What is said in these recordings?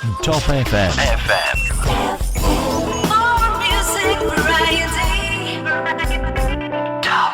Top FM. More music variety. Top.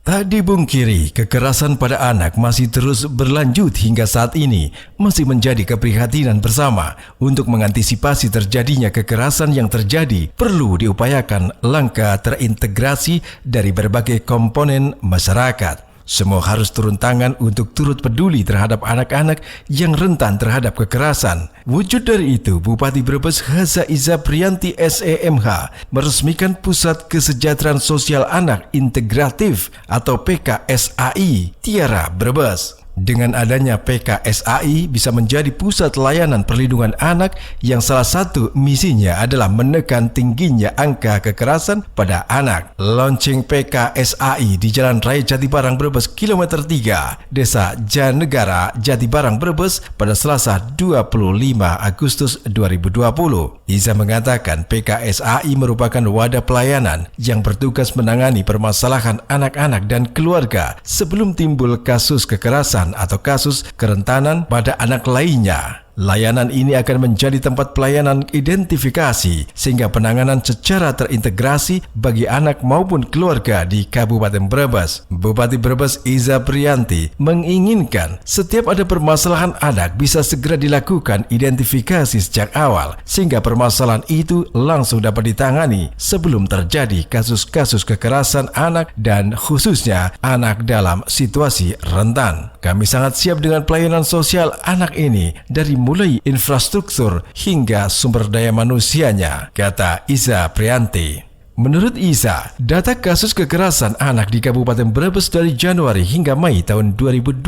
Tak dibungkiri, kekerasan pada anak masih terus berlanjut hingga saat ini, masih menjadi keprihatinan bersama. Untuk mengantisipasi terjadinya kekerasan yang terjadi, perlu diupayakan langkah terintegrasi dari berbagai komponen masyarakat. Semua harus turun tangan untuk turut peduli terhadap anak-anak yang rentan terhadap kekerasan. Wujud dari itu, Bupati Brebes Haza Iza Priyanti SEMH meresmikan Pusat Kesejahteraan Sosial Anak Integratif atau PKSAI Tiara Brebes. Dengan adanya PKSAI bisa menjadi pusat layanan perlindungan anak yang salah satu misinya adalah menekan tingginya angka kekerasan pada anak. Launching PKSAI di Jalan Raya Jatibarang Brebes Kilometer 3, Desa Janegara, Jatibarang Brebes pada Selasa 25 Agustus 2020. Iza mengatakan PKSAI merupakan wadah pelayanan yang bertugas menangani permasalahan anak-anak dan keluarga sebelum timbul kasus kekerasan atau kasus kerentanan pada anak lainnya. Layanan ini akan menjadi tempat pelayanan identifikasi sehingga penanganan secara terintegrasi bagi anak maupun keluarga di Kabupaten Brebes. Bupati Brebes Iza Priyanti menginginkan setiap ada permasalahan anak bisa segera dilakukan identifikasi sejak awal sehingga permasalahan itu langsung dapat ditangani sebelum terjadi kasus-kasus kekerasan anak dan khususnya anak dalam situasi rentan. Kami sangat siap dengan pelayanan sosial anak ini dari mulai infrastruktur hingga sumber daya manusianya, kata Iza Priyanti. Menurut Iza, data kasus kekerasan anak di Kabupaten Brebes dari Januari hingga Mei tahun 2020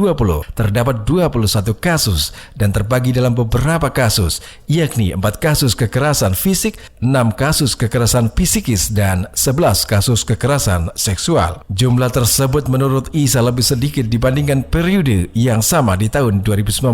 terdapat 21 kasus dan terbagi dalam beberapa kasus, yakni 4 kasus kekerasan fisik, 6 kasus kekerasan psikis, dan 11 kasus kekerasan seksual. Jumlah tersebut menurut Iza lebih sedikit dibandingkan periode yang sama di tahun 2019,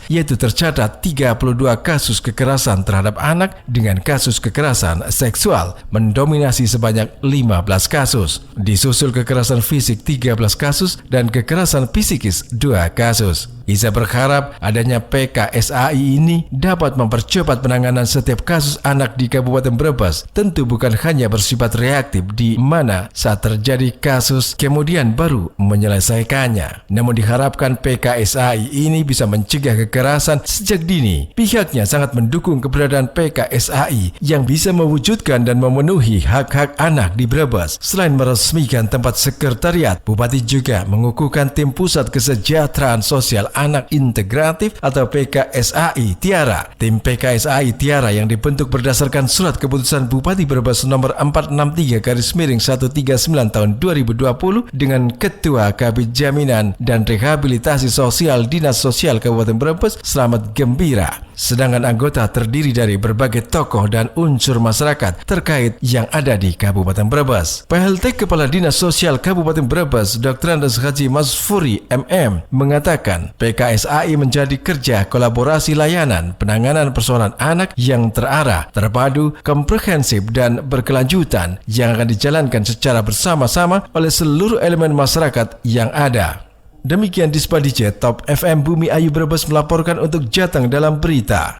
yaitu tercatat 32 kasus kekerasan terhadap anak dengan kasus kekerasan seksual mendominasi sebanyak 15 kasus. Disusul kekerasan fisik 13 kasus dan kekerasan psikis 2 kasus. Iza berharap adanya PKSAI ini dapat mempercepat penanganan setiap kasus anak di Kabupaten Brebes. Tentu bukan hanya bersifat reaktif di mana saat terjadi kasus kemudian baru menyelesaikannya. Namun diharapkan PKSAI ini bisa mencegah kekerasan sejak dini. Pihaknya sangat mendukung keberadaan PKSAI yang bisa mewujudkan dan memenuhi hak-hak anak di Brebes. Selain meresmikan tempat sekretariat, Bupati juga mengukuhkan tim Pusat Kesejahteraan Sosial Anak Integratif atau PKSAI Tiara. Tim PKSAI Tiara yang dibentuk berdasarkan surat keputusan Bupati Brebes nomor 463/139 tahun 2020 dengan Ketua Kabid Jaminan dan Rehabilitasi Sosial Dinas Sosial Kabupaten Brebes Slamet Gembira. Sedangkan anggota terdiri dari berbagai tokoh dan unsur masyarakat terkait yang ada di Kabupaten Brebes. PLT Kepala Dinas Sosial Kabupaten Brebes Dr. Andes Haji Masfuri MM mengatakan PKSAI menjadi kerja kolaborasi layanan penanganan persoalan anak yang terarah, terpadu, komprehensif dan berkelanjutan yang akan dijalankan secara bersama-sama oleh seluruh elemen masyarakat yang ada. Demikian Dispa DJ Top FM Bumi Ayu Brebes melaporkan untuk Jateng dalam berita.